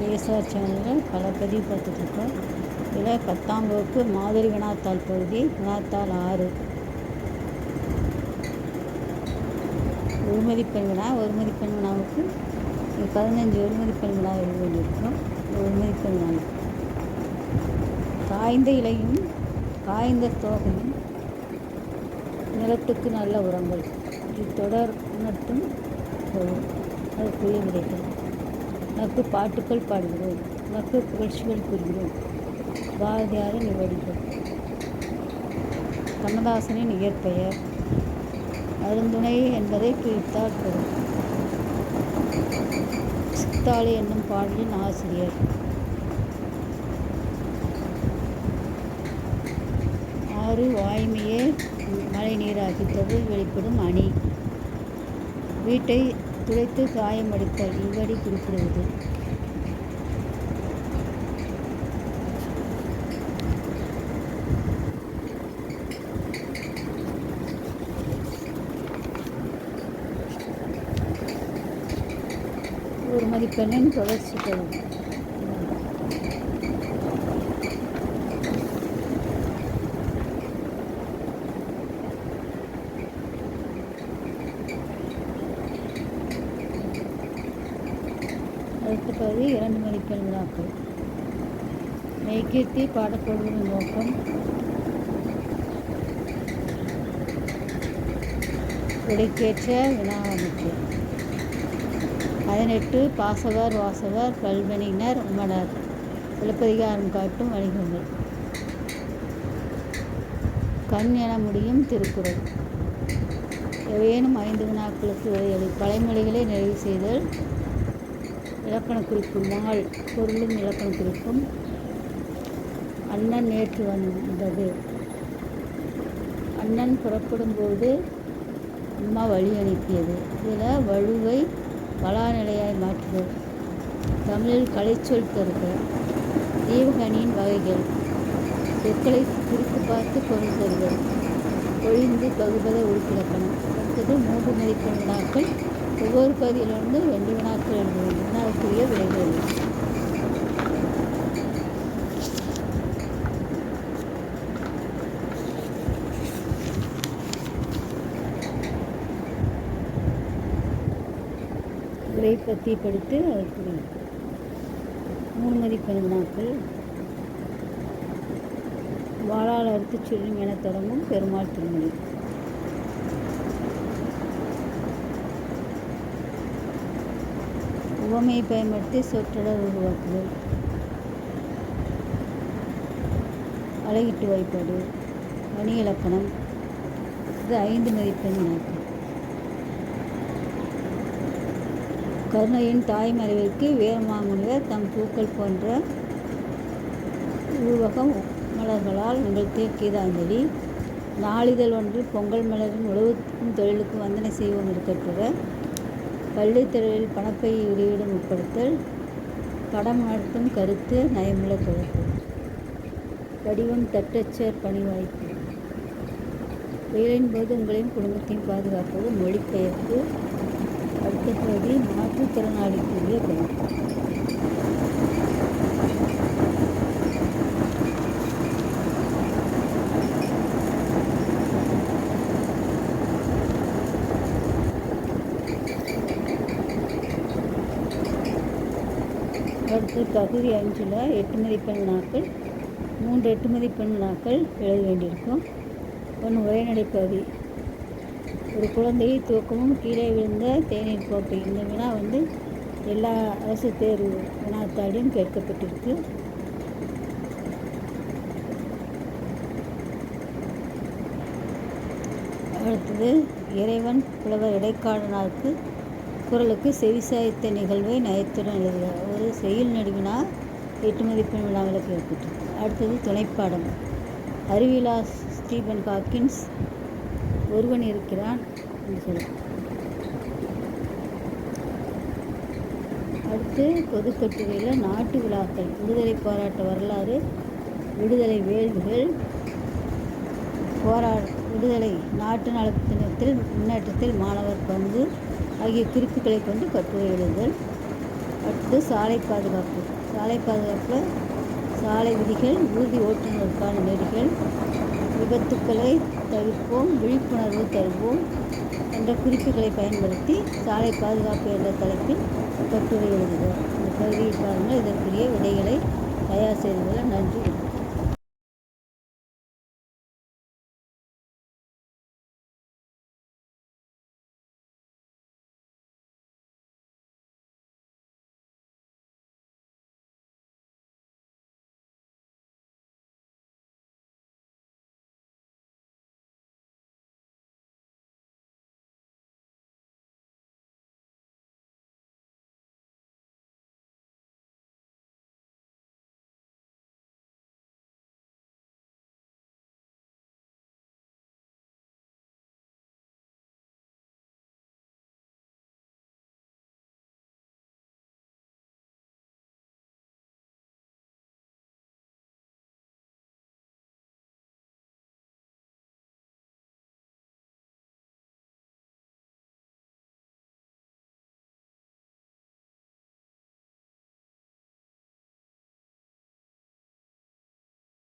ASR சேனலில் பல பதிவு பார்த்துட்ருக்கோம். இதில் 10ஆம் வகுப்பு மாதிரி வினாத்தாள் பகுதி வினாத்தாள் 6 ஒரு மதிப்பெண் வினா. ஒரு மதிப்பெண் வினாவுக்கு 15 ஒரு மதிப்பெண் வினா எழுத வேண்டியிருக்கும். ஒரு மதிப்பெண் வினா. காய்ந்த இலையும் காய்ந்த தோகையும் நிலத்துக்கு நல்ல உரங்கள். இத்தொடர் உணர்த்தும் அதற்குரிய விடைகள். உனக்கு பாட்டுக்கள் பாடுகிறோம், உனக்கு புகழ்ச்சிகள் கூறுகிறோம். பாரதியாரின் இவ்வடிகள். கண்ணதாசனின் இயற்பெயர். அருந்துணை என்பதை பிரித்தால் பொருள். சித்தாளி என்னும் பாடலின் ஆசிரியர். ஆறு வாய்மையே மழை நீராகி தொழில் வெளிப்படும் அணி. வீட்டை துடைத்து காயமடித்தல் இவ்வடி குறிப்பிடுவது. ஒரு மதிப்பெண்ணின் தொடர்ச்சி கல்வி. அடுத்த பகுதி 2 மதிப்பெண் வினாக்கள். மெய்கீர்த்தி பாடப்பொருளின் நோக்கம். விடைக்கேற்ற வினா அமைப்பு. 18 பாசகர் வாசகர் பல்வணியினர் உமனர். சிலப்பதிகாரம் காட்டும் வணிகங்கள். கண் என முடியும் திருக்குறள். எவையேனும் 5 வினாக்களுக்கு விடையளி. பழைமொழிகளை நிறைவு செய்தல். இலக்கண குறிப்பு. மால் பொருளும் இலக்கண குறிப்பும். அண்ணன் நேற்று வந்தது. அண்ணன் புறப்படும் போது அம்மா வழி அனுப்பியது. இதில் வலுவை வளாநிலையாய் மாற்றுதல். தமிழில் கலைச்சொல் தருக. ஈவகணியின் வகைகள். சொற்களை குறித்து பார்த்து பொருள் தருதல். ஒழிந்து பகுபத உறுப்பிலக்கணம். அடுத்தது 3 மதிப்பெண் வினாக்கள். ஒவ்வொரு பகுதியிலிருந்து 2 வினாக்கள் எழுத வேண்டும். வினாவுக்குரிய விடைகள். உரை பற்றி படித்து அதற்குரிய 3 மதிப்பெண் வினாக்கள். வாளால் அறுத்து சொல்லும் என தொடங்கும் பெருமாள் திருமொழி. உவமையை பயன்படுத்தி சொற்றொடர் உருவாக்குதல். அழகிட்டு வாய்ப்பாடு. அணி இலக்கணம். இது 5 மதிப்பெண் வினாக்கள். கருணையின் தாய்மறைவிற்கு வீரமாமுனிவர் தம் பூக்கள் போன்ற உருவகம் மலர்களால் நிகழ்த்திய கீதாஞ்சலி. நாளிதழ் ஒன்று பொங்கல் மலரின் உழவுக்கும் தொழிலுக்கும் வந்தனை செய்வோம் இருக்கட்டுக. பள்ளித்தொழிலில் பணப்பை வெளியிடும் உட்படுத்தல். படம் நடத்தும் கருத்து நயமுள்ள தொடர்பு. வடிவம் தட்டச்சர் பணிவாய்ப்பு. வெயிலின் போது உங்களையும் குடும்பத்தையும் பாதுகாப்பது மொழிபெயர்ப்பு. அடுத்த பகுதி மாற்றுத்திறனாளிக்குரிய பணி. அடுத்து பகுதி 5ல் 8 மதிப்பெண் வினாக்கள். 3 8 மதிப்பெண் வினாக்கள் எழுத வேண்டியிருக்கும். 1 உரைநடை பகுதி. ஒரு குழந்தையை தூக்கமும் கீழே விழுந்த தேநீர் கோப்பை. இந்த வினா எல்லா அரசு தேர்வு வினாத்தாளையும் கேட்கப்பட்டிருக்கு. அடுத்தது இறைவன் புலவர் இடைக்காடனாருக்கு குரலுக்கு செவிசாய்த்த நிகழ்வை நயத்துடன் எழுதுக. ஒரு செய்யுள் நடுவினா 8 மதிப்பெண் வினாவிற்கு ஏற்பட்டிருக்கு. அடுத்தது துணைப்பாடம். அறிவிலா ஸ்டீபன் ஹாக்கின்ஸ் ஒருவன் இருக்கிறான் என்று சொல்ல. அடுத்து பொதுக்கட்டுரையில் நாட்டு விழாக்கள். விடுதலை போராட்ட வரலாறு. விடுதலை வேள்விகள். விடுதலை நாட்டு நலத்தினத்தில் முன்னேற்றத்தில் மாணவர் பங்கு ஆகிய குறிப்புகளை கொண்டு கட்டுரை எழுதுதல். அடுத்து சாலை பாதுகாப்பு. சாலை பாதுகாப்பில் சாலை விதிகள், ஊர்தி ஓட்டுநருக்கான நெறிகள், விபத்துக்களை தவிர்ப்போம், விழிப்புணர்வு தருவோம் என்ற குறிப்புகளை பயன்படுத்தி சாலை பாதுகாப்பு என்ற தலைப்பில் கட்டுரை எழுதுக. இந்த பகுதியில் பாருங்கள், இதற்குரிய விடைகளை தயார் செய்து கொள்ள. நன்றி.